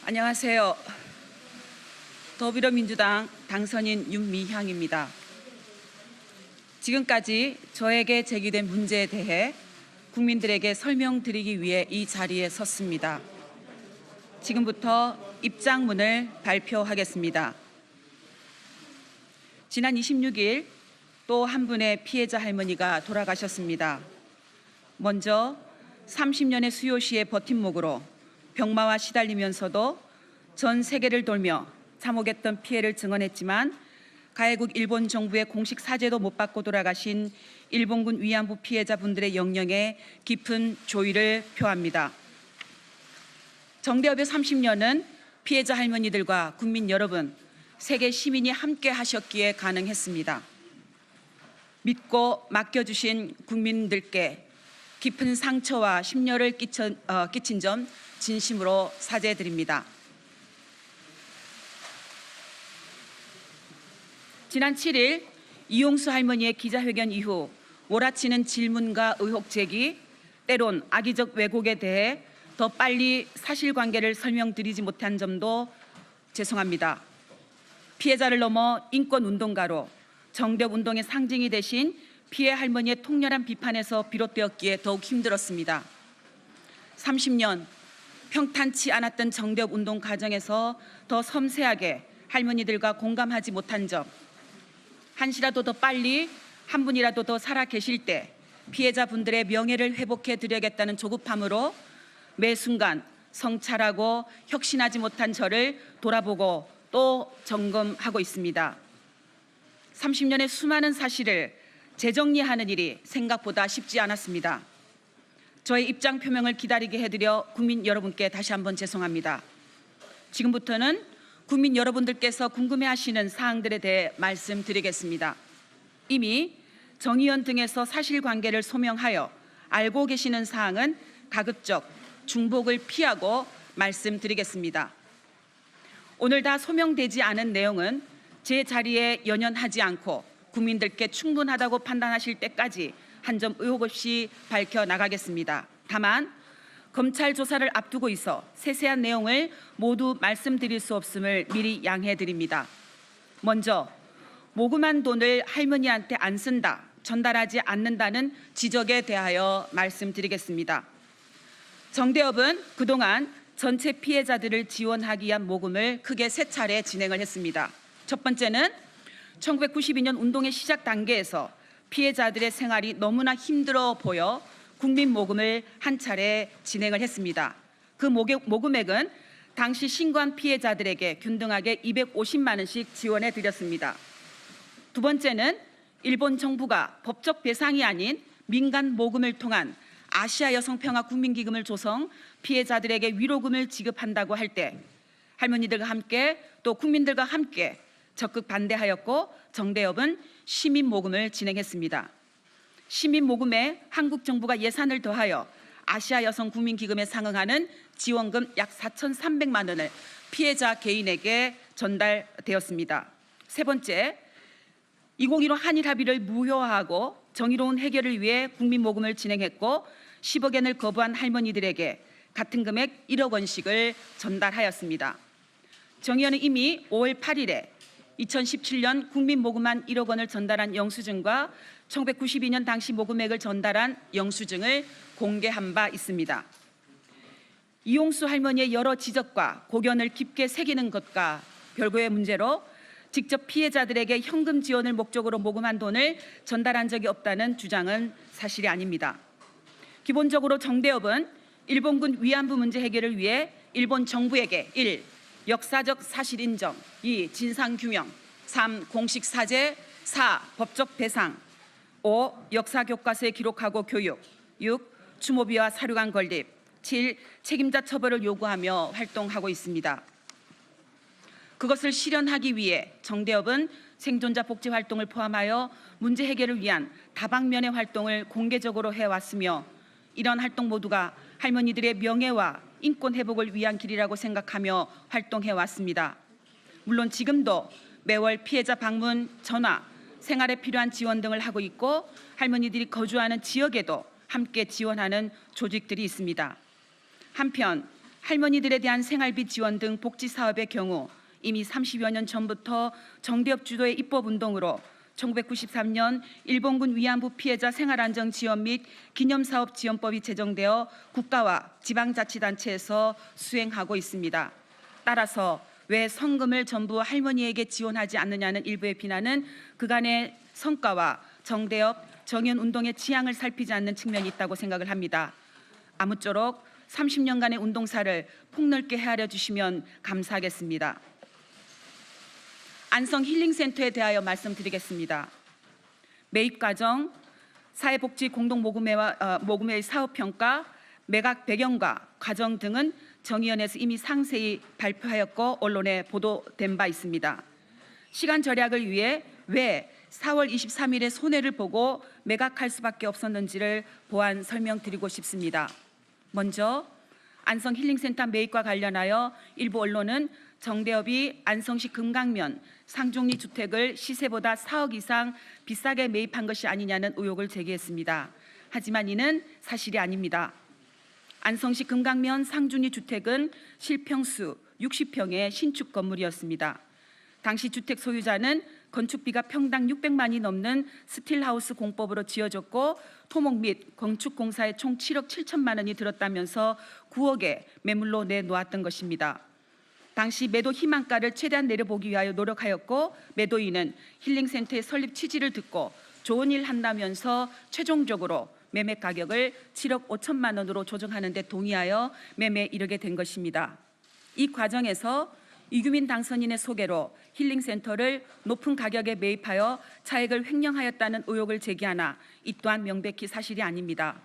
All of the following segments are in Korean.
안녕하세요. 더불어민주당 당선인 윤미향입니다. 지금까지 저에게 제기된 문제에 대해 국민들에게 설명드리기 위해 이 자리에 섰습니다. 지금부터 입장문을 발표하겠습니다. 지난 26일 또 한 분의 피해자 할머니가 돌아가셨습니다. 먼저 30년의 수요시의 버팀목으로 병마와 시달리면서도 전 세계를 돌며 참혹했던 피해를 증언했지만 가해국 일본 정부의 공식 사죄도 못 받고 돌아가신 일본군 위안부 피해자분들의 영령에 깊은 조의를 표합니다. 정대협의 30년은 피해자 할머니들과 국민 여러분, 세계 시민이 함께 하셨기에 가능했습니다. 믿고 맡겨주신 국민들께 깊은 상처와 심려를 끼친 점 진심으로 사죄드립니다. 지난 7일 이용수 할머니의 기자회견 이후 몰아치는 질문과 의혹 제기, 때론 악의적 왜곡에 대해 더 빨리 사실관계를 설명드리지 못한 점도 죄송합니다. 피해자를 넘어 인권운동가로 정대협 운동의 상징이 되신 피해 할머니의 통렬한 비판에서 비롯되었기에 더욱 힘들었습니다. 30년 평탄치 않았던 정대협 운동 과정에서 더 섬세하게 할머니들과 공감하지 못한 점, 한시라도 더 빨리 한 분이라도 더 살아 계실 때 피해자분들의 명예를 회복해 드려야겠다는 조급함으로 매 순간 성찰하고 혁신하지 못한 저를 돌아보고 또 점검하고 있습니다. 30년의 수많은 사실을 재정리하는 일이 생각보다 쉽지 않았습니다. 저의 입장 표명을 기다리게 해드려 국민 여러분께 다시 한번 죄송합니다. 지금부터는 국민 여러분들께서 궁금해하시는 사항들에 대해 말씀드리겠습니다. 이미 정의연 등에서 사실관계를 소명하여 알고 계시는 사항은 가급적 중복을 피하고 말씀드리겠습니다. 오늘 다 소명되지 않은 내용은 제 자리에 연연하지 않고 국민들께 충분하다고 판단하실 때까지 한 점 의혹 없이 밝혀나가겠습니다. 다만 검찰 조사를 앞두고 있어 세세한 내용을 모두 말씀드릴 수 없음을 미리 양해드립니다. 먼저 모금한 돈을 할머니한테 안 쓴다, 전달하지 않는다는 지적에 대하여 말씀드리겠습니다. 정대협은 그동안 전체 피해자들을 지원하기 위한 모금을 크게 세 차례 진행을 했습니다. 첫 번째는 1992년 운동의 시작 단계에서 피해자들의 생활이 너무나 힘들어 보여 국민 모금을 한 차례 진행을 했습니다. 그 모금액은 당시 신고한 피해자들에게 균등하게 250만 원씩 지원해 드렸습니다. 두 번째는 일본 정부가 법적 배상이 아닌 민간 모금을 통한 아시아 여성평화 국민기금을 조성, 피해자들에게 위로금을 지급한다고 할 때 할머니들과 함께 또 국민들과 함께 적극 반대하였고 정대협은 시민 모금을 진행했습니다. 시민 모금에 한국 정부가 예산을 더하여 아시아 여성 국민기금에 상응하는 지원금 약 4,300만 원을 피해자 개인에게 전달되었습니다. 세 번째, 2015 한일 합의를 무효화하고 정의로운 해결을 위해 국민 모금을 진행했고 10억 엔을 거부한 할머니들에게 같은 금액 1억 원씩을 전달하였습니다. 정의연은 이미 5월 8일에 2017년 국민 모금한 1억 원을 전달한 영수증과 1992년 당시 모금액을 전달한 영수증을 공개한 바 있습니다. 이용수 할머니의 여러 지적과 고견을 깊게 새기는 것과 별개의 문제로 직접 피해자들에게 현금 지원을 목적으로 모금한 돈을 전달한 적이 없다는 주장은 사실이 아닙니다. 기본적으로 정대협은 일본군 위안부 문제 해결을 위해 일본 정부에게 1. 역사적 사실 인정, 2. 진상규명, 3. 공식 사죄, 4. 법적 배상, 5. 역사 교과서에 기록하고 교육, 6. 추모비와 사료관 건립, 7. 책임자 처벌을 요구하며 활동하고 있습니다. 그것을 실현하기 위해 정대협은 생존자 복지 활동을 포함하여 문제 해결을 위한 다방면의 활동을 공개적으로 해왔으며 이런 활동 모두가 할머니들의 명예와 인권 회복을 위한 길이라고 생각하며 활동해왔습니다. 물론 지금도 매월 피해자 방문, 전화, 생활에 필요한 지원 등을 하고 있고 할머니들이 거주하는 지역에도 함께 지원하는 조직들이 있습니다. 한편 할머니들에 대한 생활비 지원 등 복지 사업의 경우 이미 30여 년 전부터 정대협 주도의 입법운동으로 1993년 일본군 위안부 피해자 생활안정지원 및 기념사업지원법이 제정되어 국가와 지방자치단체에서 수행하고 있습니다. 따라서 왜 성금을 전부 할머니에게 지원하지 않느냐는 일부의 비난은 그간의 성과와 정대협, 정의연 운동의 지향을 살피지 않는 측면이 있다고 생각을 합니다. 아무쪼록 30년간의 운동사를 폭넓게 헤아려 주시면 감사하겠습니다. 안성 힐링센터에 대하여 말씀드리겠습니다. 매입 과정, 사회복지 공동모금회의 사업평가, 매각 배경과 과정 등은 정의연에서 이미 상세히 발표하였고 언론에 보도된 바 있습니다. 시간 절약을 위해 왜 4월 23일에 손해를 보고 매각할 수밖에 없었는지를 보완 설명드리고 싶습니다. 먼저 안성 힐링센터 매입과 관련하여 일부 언론은 정대협이 안성시 금강면 상중리 주택을 시세보다 4억 이상 비싸게 매입한 것이 아니냐는 의혹을 제기했습니다. 하지만 이는 사실이 아닙니다. 안성시 금강면 상중리 주택은 실평수 60평의 신축 건물이었습니다. 당시 주택 소유자는 건축비가 평당 600만이 넘는 스틸하우스 공법으로 지어졌고 토목 및 건축공사에 총 7억 7천만 원이 들었다면서 9억에 매물로 내놓았던 것입니다. 당시 매도 희망가를 최대한 내려보기 위하여 노력하였고 매도인은 힐링센터의 설립 취지를 듣고 좋은 일 한다면서 최종적으로 매매 가격을 7억 5천만 원으로 조정하는 데 동의하여 매매에 이르게 된 것입니다. 이 과정에서 이규민 당선인의 소개로 힐링센터를 높은 가격에 매입하여 차익을 횡령하였다는 의혹을 제기하나 이 또한 명백히 사실이 아닙니다.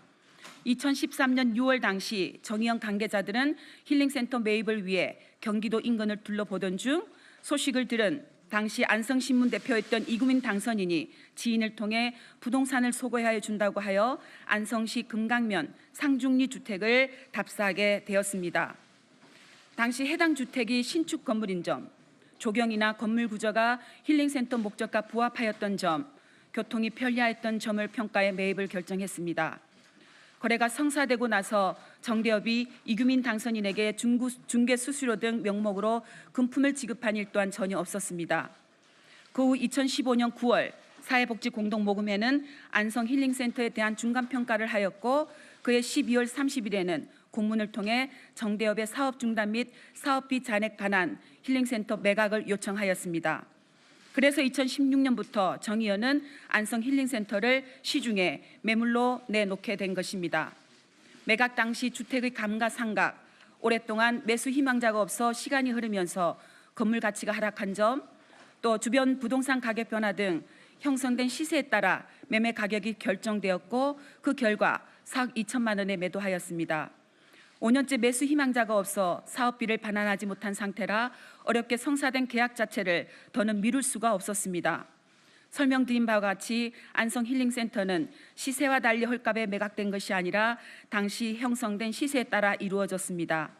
2013년 6월 당시 정의연 관계자들은 힐링센터 매입을 위해 경기도 인근을 둘러보던 중 소식을 들은 당시 안성신문 대표였던 이규민 당선인이 지인을 통해 부동산을 소개하여 준다고 하여 안성시 금강면 상중리 주택을 답사하게 되었습니다. 당시 해당 주택이 신축 건물인 점, 조경이나 건물 구조가 힐링센터 목적과 부합하였던 점, 교통이 편리하였던 점을 평가해 매입을 결정했습니다. 거래가 성사되고 나서 정대협이 이규민 당선인에게 중개 수수료 등 명목으로 금품을 지급한 일 또한 전혀 없었습니다. 그 후 2015년 9월 사회복지공동모금회는 안성 힐링센터에 대한 중간평가를 하였고 그해 12월 30일에는 공문을 통해 정대협의 사업 중단 및 사업비 잔액 반환 힐링센터 매각을 요청하였습니다. 그래서 2016년부터 정의연은 안성 힐링센터를 시중에 매물로 내놓게 된 것입니다. 매각 당시 주택의 감가상각, 오랫동안 매수 희망자가 없어 시간이 흐르면서 건물 가치가 하락한 점, 또 주변 부동산 가격 변화 등 형성된 시세에 따라 매매 가격이 결정되었고 그 결과 4억 2천만 원에 매도하였습니다. 5년째 매수 희망자가 없어 사업비를 반환하지 못한 상태라 어렵게 성사된 계약 자체를 더는 미룰 수가 없었습니다. 설명드린 바와 같이 안성 힐링센터는 시세와 달리 헐값에 매각된 것이 아니라 당시 형성된 시세에 따라 이루어졌습니다.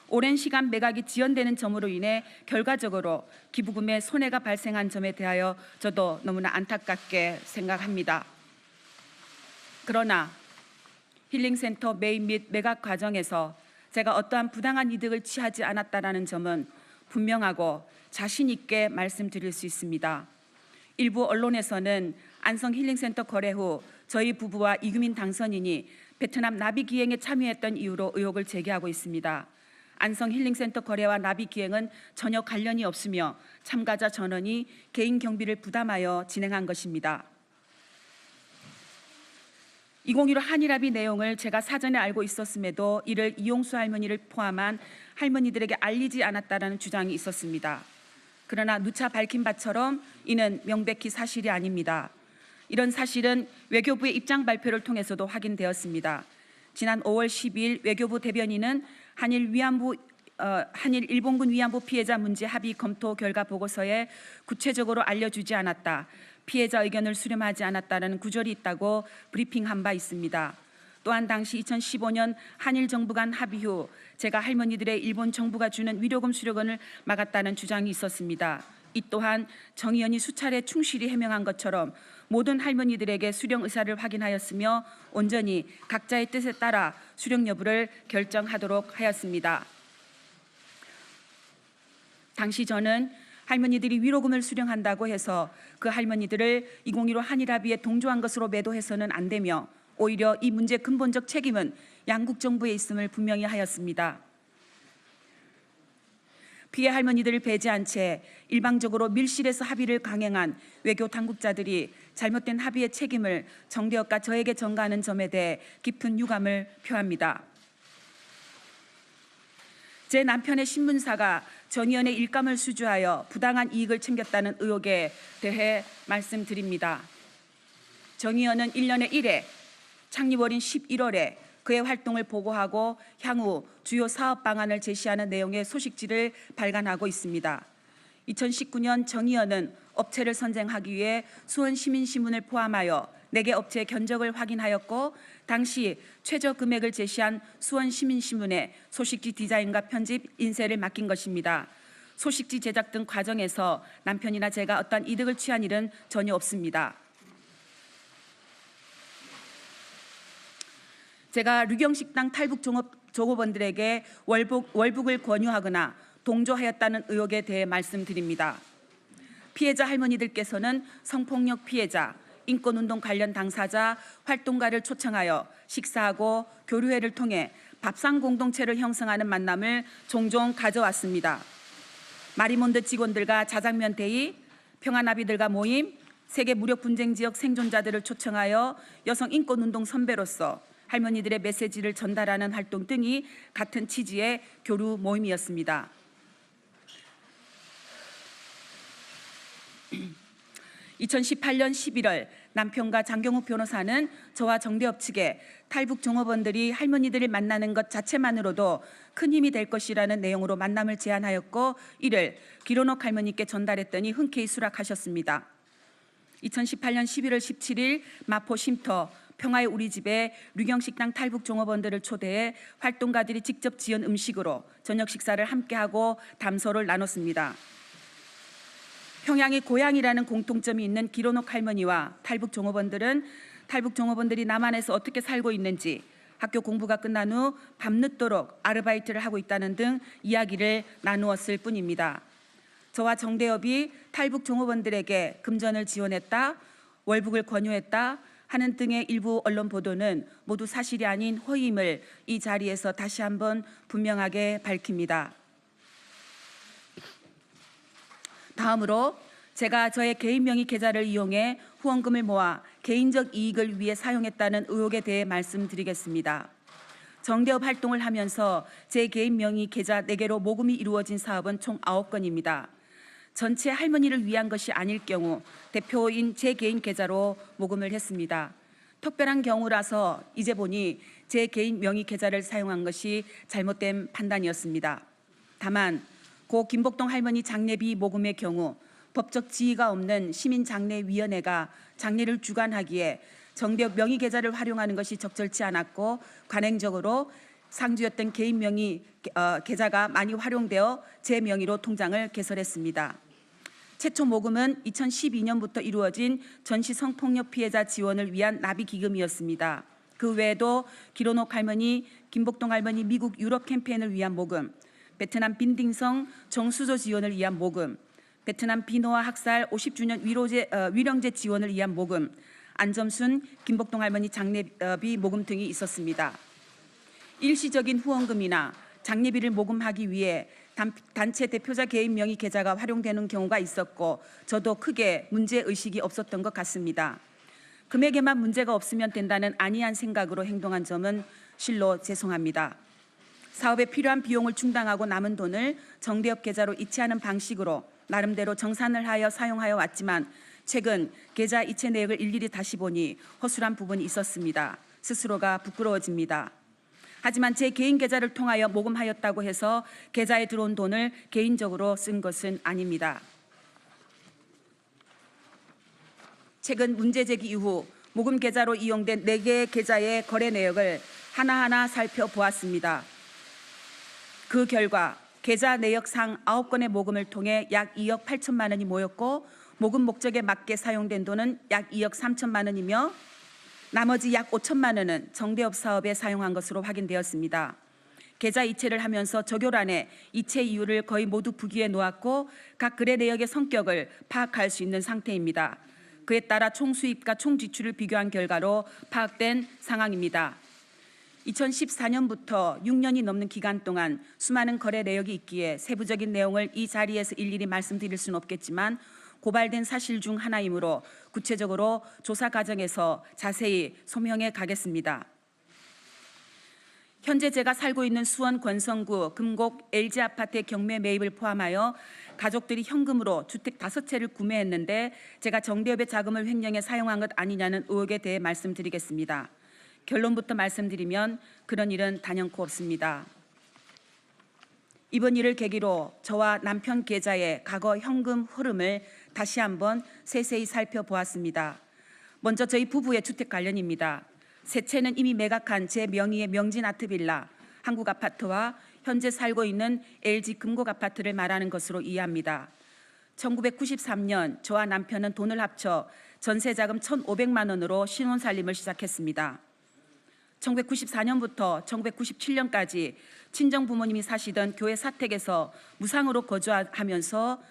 오랜 시간 매각이 지연되는 점으로 인해 결과적으로 기부금에 손해가 발생한 점에 대하여 저도 너무나 안타깝게 생각합니다. 그러나 힐링센터 매입 및 매각 과정에서 제가 어떠한 부당한 이득을 취하지 않았다라는 점은 분명하고 자신 있게 말씀드릴 수 있습니다. 일부 언론에서는 안성 힐링센터 거래 후 저희 부부와 이규민 당선인이 베트남 나비 기행에 참여했던 이유로 의혹을 제기하고 있습니다. 안성 힐링센터 거래와 나비 기행은 전혀 관련이 없으며 참가자 전원이 개인 경비를 부담하여 진행한 것입니다. 2015 한일합의 내용을 제가 사전에 알고 있었음에도 이를 이용수 할머니를 포함한 할머니들에게 알리지 않았다라는 주장이 있었습니다. 그러나 누차 밝힌 바처럼 이는 명백히 사실이 아닙니다. 이런 사실은 외교부의 입장 발표를 통해서도 확인되었습니다. 지난 5월 12일 외교부 대변인은 한일 일본군 위안부 피해자 문제 합의 검토 결과 보고서에 구체적으로 알려주지 않았다. 피해자 의견을 수렴하지 않았다는 구절이 있다고 브리핑한 바 있습니다. 또한 당시 2015년 한일 정부 간 합의 후 제가 할머니들의 일본 정부가 주는 위로금 수령을 막았다는 주장이 있었습니다. 이 또한 정의연이 수차례 충실히 해명한 것처럼 모든 할머니들에게 수령 의사를 확인하였으며 온전히 각자의 뜻에 따라 수령 여부를 결정하도록 하였습니다. 당시 저는 할머니들이 위로금을 수령한다고 해서 그 할머니들을 2015 한일합의에 동조한 것으로 매도해서는 안 되며 오히려 이 문제의 근본적 책임은 양국 정부에 있음을 분명히 하였습니다. 피해 할머니들을 배제한 채 일방적으로 밀실에서 합의를 강행한 외교 당국자들이 잘못된 합의의 책임을 정대협과 저에게 전가하는 점에 대해 깊은 유감을 표합니다. 제 남편의 신문사가 정 의원의 일감을 수주하여 부당한 이익을 챙겼다는 의혹에 대해 말씀드립니다. 정 의원은 1년에 1회, 창립월인 11월에 그의 활동을 보고하고 향후 주요 사업 방안을 제시하는 내용의 소식지를 발간하고 있습니다. 2019년 정 의원은 업체를 선정하기 위해 수원시민신문을 포함하여 4개 업체의 견적을 확인하였고 당시 최저 금액을 제시한 수원시민신문에 소식지 디자인과 편집, 인쇄를 맡긴 것입니다. 소식지 제작 등 과정에서 남편이나 제가 어떠한 이득을 취한 일은 전혀 없습니다. 제가 류경식당 탈북 종업원들에게 월북을 권유하거나 동조하였다는 의혹에 대해 말씀드립니다. 피해자 할머니들께서는 성폭력 피해자, 인권운동 관련 당사자, 활동가를 초청하여 식사하고 교류회를 통해 밥상 공동체를 형성하는 만남을 종종 가져왔습니다. 마리몬드 직원들과 자장면 대의, 평화나비들과 모임, 세계 무력 분쟁 지역 생존자들을 초청하여 여성 인권운동 선배로서 할머니들의 메시지를 전달하는 활동 등이 같은 취지의 교류 모임이었습니다. 2018년 11월 남편과 장경욱 변호사는 저와 정대협 측에 탈북 종업원들이 할머니들을 만나는 것 자체만으로도 큰 힘이 될 것이라는 내용으로 만남을 제안하였고 이를 기론옥 할머니께 전달했더니 흔쾌히 수락하셨습니다. 2018년 11월 17일 마포 쉼터 평화의 우리집에 류경식당 탈북 종업원들을 초대해 활동가들이 직접 지은 음식으로 저녁 식사를 함께하고 담소를 나눴습니다. 평양이 고향이라는 공통점이 있는 기론옥 할머니와 탈북 종업원들은 탈북 종업원들이 남한에서 어떻게 살고 있는지, 학교 공부가 끝난 후 밤늦도록 아르바이트를 하고 있다는 등 이야기를 나누었을 뿐입니다. 저와 정대협이 탈북 종업원들에게 금전을 지원했다, 월북을 권유했다 하는 등의 일부 언론 보도는 모두 사실이 아닌 허위임을 이 자리에서 다시 한번 분명하게 밝힙니다. 다음으로 제가 저의 개인 명의 계좌를 이용해 후원금을 모아 개인적 이익을 위해 사용했다는 의혹에 대해 말씀드리겠습니다. 정대협 활동을 하면서 제 개인 명의 계좌 4개로 모금이 이루어진 사업은 총 9건입니다. 전체 할머니를 위한 것이 아닐 경우 대표인 제 개인 계좌로 모금을 했습니다. 특별한 경우라서 이제 보니 제 개인 명의 계좌를 사용한 것이 잘못된 판단이었습니다. 다만 고 김복동 할머니 장례비 모금의 경우 법적 지위가 없는 시민장례위원회가 장례를 주관하기에 정대협 명의 계좌를 활용하는 것이 적절치 않았고 관행적으로 상주였던 개인 명의 계좌가 많이 활용되어 제 명의로 통장을 개설했습니다. 최초 모금은 2012년부터 이루어진 전시 성폭력 피해자 지원을 위한 나비기금이었습니다. 그 외에도 기론옥 할머니, 김복동 할머니 미국 유럽 캠페인을 위한 모금, 베트남 빈딩성 정수조 지원을 위한 모금, 베트남 비노아 학살 50주년 위령제 지원을 위한 모금, 안점순, 김복동 할머니 장례비 모금 등이 있었습니다. 일시적인 후원금이나 장례비를 모금하기 위해 단체 대표자 개인 명의 계좌가 활용되는 경우가 있었고 저도 크게 문제의식이 없었던 것 같습니다. 금액에만 문제가 없으면 된다는 안이한 생각으로 행동한 점은 실로 죄송합니다. 사업에 필요한 비용을 충당하고 남은 돈을 정대협 계좌로 이체하는 방식으로 나름대로 정산을 하여 사용하여 왔지만 최근 계좌 이체 내역을 일일이 다시 보니 허술한 부분이 있었습니다. 스스로가 부끄러워집니다. 하지만 제 개인 계좌를 통하여 모금하였다고 해서 계좌에 들어온 돈을 개인적으로 쓴 것은 아닙니다. 최근 문제 제기 이후 모금 계좌로 이용된 4개의 계좌의 거래 내역을 하나하나 살펴보았습니다. 그 결과 계좌 내역상 9건의 모금을 통해 약 2억 8천만 원이 모였고 모금 목적에 맞게 사용된 돈은 약 2억 3천만 원이며 나머지 약 5천만 원은 정대협 사업에 사용한 것으로 확인되었습니다. 계좌 이체를 하면서 적요란에 이체 이유를 거의 모두 부기에 놓았고 각 거래 내역의 성격을 파악할 수 있는 상태입니다. 그에 따라 총 수입과 총 지출을 비교한 결과로 파악된 상황입니다. 2014년부터 6년이 넘는 기간 동안 수많은 거래 내역이 있기에 세부적인 내용을 이 자리에서 일일이 말씀드릴 수는 없겠지만 고발된 사실 중 하나이므로 구체적으로 조사 과정에서 자세히 소명해 가겠습니다. 현재 제가 살고 있는 수원 권성구 금곡 LG아파트의 경매 매입을 포함하여 가족들이 현금으로 주택 5채를 구매했는데 제가 정대협의 자금을 횡령해 사용한 것 아니냐는 의혹에 대해 말씀드리겠습니다. 결론부터 말씀드리면 그런 일은 단연코 없습니다. 이번 일을 계기로 저와 남편 계좌의 과거 현금 흐름을 다시 한번 세세히 살펴보았습니다. 먼저 저희 부부의 주택 관련입니다. 세 채는 이미 매각한 제 명의의 명진 아트빌라, 한국아파트와 현재 살고 있는 LG 금곡아파트를 말하는 것으로 이해합니다. 1993년 저와 남편은 돈을 합쳐 전세자금 1,500만 원으로 신혼살림을 시작했습니다. 1994년부터 1997년까지 친정부모님이 사시던 교회 사택에서 무상으로 거주하면서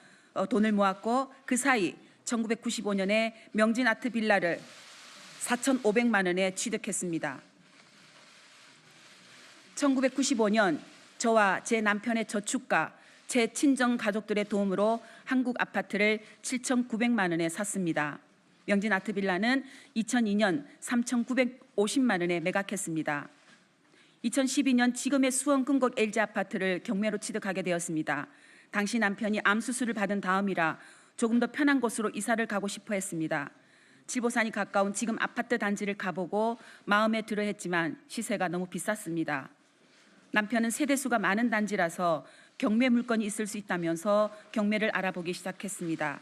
돈을 모았고 그 사이 1995년에 명진 아트 빌라를 4,500만 원에 취득했습니다. 1995년 저와 제 남편의 저축과 제 친정 가족들의 도움으로 한국 아파트를 7,900만 원에 샀습니다. 명진 아트 빌라는 2002년 3,950만 원에 매각했습니다. 2012년 지금의 수원 금곡 LG 아파트를 경매로 취득하게 되었습니다. 당시 남편이 암 수술을 받은 다음이라 조금 더 편한 곳으로 이사를 가고 싶어 했습니다. 칠보산이 가까운 지금 아파트 단지를 가보고 마음에 들어 했지만 시세가 너무 비쌌습니다. 남편은 세대수가 많은 단지라서 경매 물건이 있을 수 있다면서 경매를 알아보기 시작했습니다.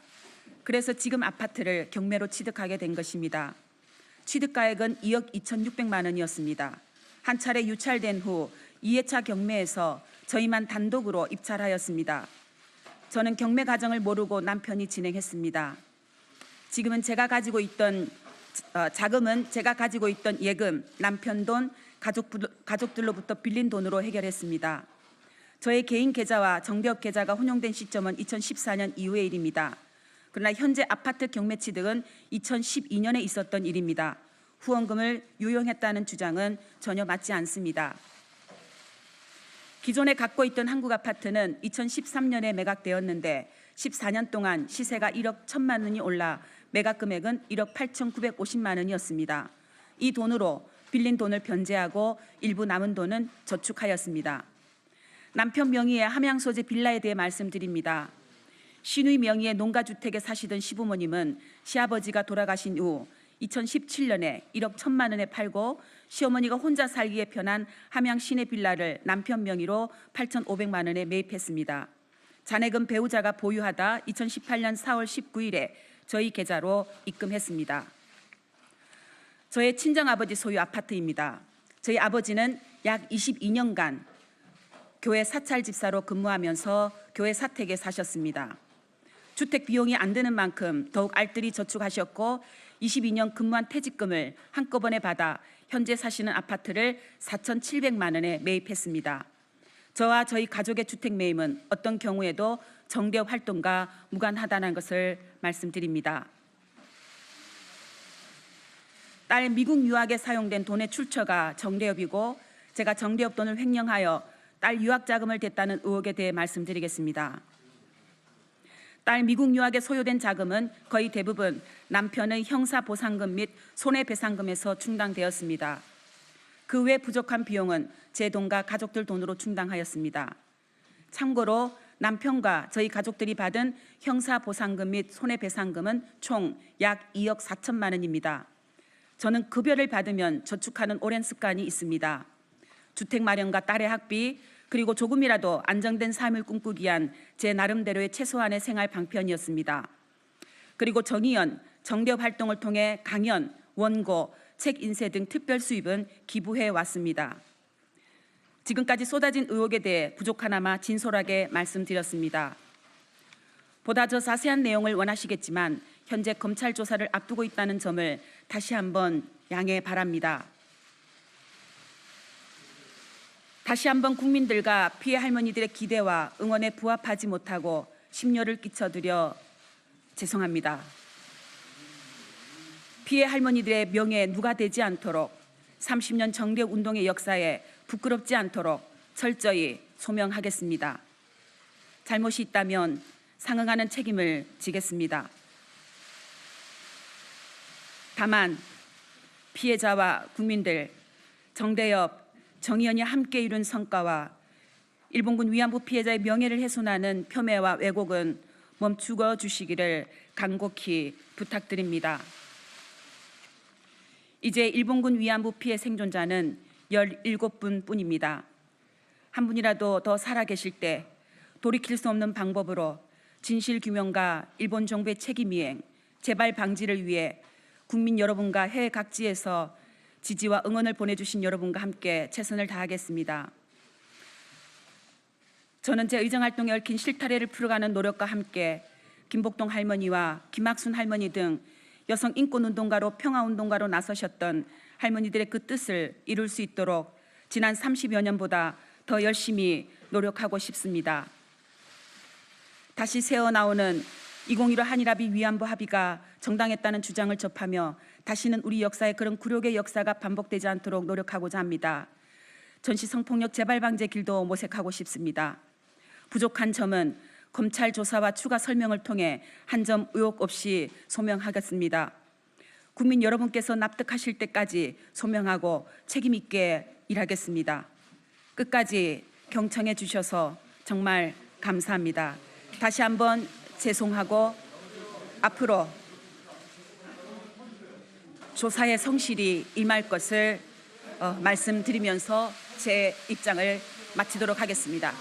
그래서 지금 아파트를 경매로 취득하게 된 것입니다. 취득가액은 2억 2,600만 원이었습니다. 한 차례 유찰된 후 2회차 경매에서 저희만 단독으로 입찰하였습니다. 저는 경매 과정을 모르고 남편이 진행했습니다. 지금은 제가 가지고 있던 자금은 제가 가지고 있던 예금, 남편 돈, 가족들로부터 빌린 돈으로 해결했습니다. 저의 개인 계좌와 정대협 계좌가 혼용된 시점은 2014년 이후의 일입니다. 그러나 현재 아파트 경매 취득은 2012년에 있었던 일입니다. 후원금을 유용했다는 주장은 전혀 맞지 않습니다. 기존에 갖고 있던 한국 아파트는 2013년에 매각되었는데 14년 동안 시세가 1억 1천만 원이 올라 매각 금액은 1억 8,950만 원이었습니다. 이 돈으로 빌린 돈을 변제하고 일부 남은 돈은 저축하였습니다. 남편 명의의 함양 소재 빌라에 대해 말씀드립니다. 시누이 명의의 농가주택에 사시던 시부모님은 시아버지가 돌아가신 후 2017년에 1억 1천만 원에 팔고 시어머니가 혼자 살기에 편한 함양 시내 빌라를 남편 명의로 8,500만 원에 매입했습니다. 잔해금 배우자가 보유하다 2018년 4월 19일에 저희 계좌로 입금했습니다. 저의 친정아버지 소유 아파트입니다. 저희 아버지는 약 22년간 교회 사찰 집사로 근무하면서 교회 사택에 사셨습니다. 주택 비용이 안 드는 만큼 더욱 알뜰히 저축하셨고 22년 근무한 퇴직금을 한꺼번에 받아 현재 사시는 아파트를 4,700만 원에 매입했습니다. 저와 저희 가족의 주택 매입은 어떤 경우에도 정대협 활동과 무관하다는 것을 말씀드립니다. 딸 미국 유학에 사용된 돈의 출처가 정대협이고 제가 정대협 돈을 횡령하여 딸 유학 자금을 댔다는 의혹에 대해 말씀드리겠습니다. 딸 미국 유학에 소요된 자금은 거의 대부분 남편의 형사보상금 및 손해배상금에서 충당되었습니다. 그 외 부족한 비용은 제 돈과 가족들 돈으로 충당하였습니다. 참고로 남편과 저희 가족들이 받은 형사보상금 및 손해배상금은 총 약 2억 4천만 원입니다. 저는 급여를 받으면 저축하는 오랜 습관이 있습니다. 주택 마련과 딸의 학비, 그리고 조금이라도 안정된 삶을 꿈꾸기 위한 제 나름대로의 최소한의 생활 방편이었습니다. 그리고 정의연, 정대협 활동을 통해 강연, 원고, 책 인쇄 등 특별 수입은 기부해 왔습니다. 지금까지 쏟아진 의혹에 대해 부족하나마 진솔하게 말씀드렸습니다. 보다 더 자세한 내용을 원하시겠지만 현재 검찰 조사를 앞두고 있다는 점을 다시 한번 양해 바랍니다. 다시 한번 국민들과 피해 할머니들의 기대와 응원에 부합하지 못하고 심려를 끼쳐드려 죄송합니다. 피해 할머니들의 명예에 누가 되지 않도록 30년 정대 운동의 역사에 부끄럽지 않도록 철저히 소명하겠습니다. 잘못이 있다면 상응하는 책임을 지겠습니다. 다만 피해자와 국민들, 정대협, 정의연이 함께 이룬 성과와 일본군 위안부 피해자의 명예를 훼손하는 폄훼와 왜곡은 멈추어 주시기를 간곡히 부탁드립니다. 이제 일본군 위안부 피해 생존자는 17분 뿐입니다. 한 분이라도 더 살아계실 때 돌이킬 수 없는 방법으로 진실규명과 일본 정부의 책임이행, 재발 방지를 위해 국민 여러분과 해외 각지에서 지지와 응원을 보내주신 여러분과 함께 최선을 다하겠습니다. 저는 제 의정활동에 얽힌 실타래를 풀어가는 노력과 함께 김복동 할머니와 김학순 할머니 등 여성 인권운동가로 평화운동가로 나서셨던 할머니들의 그 뜻을 이룰 수 있도록 지난 30여 년보다 더 열심히 노력하고 싶습니다. 다시 새어나오는 2015 한일합의 위안부 합의가 정당했다는 주장을 접하며 다시는 우리 역사에 그런 굴욕의 역사가 반복되지 않도록 노력하고자 합니다. 전시 성폭력 재발 방지의 길도 모색하고 싶습니다. 부족한 점은 검찰 조사와 추가 설명을 통해 한 점 의혹 없이 소명하겠습니다. 국민 여러분께서 납득하실 때까지 소명하고 책임 있게 일하겠습니다. 끝까지 경청해 주셔서 정말 감사합니다. 다시 한번 죄송하고 앞으로 조사에 성실히 임할 것을 말씀드리면서 제 입장을 마치도록 하겠습니다.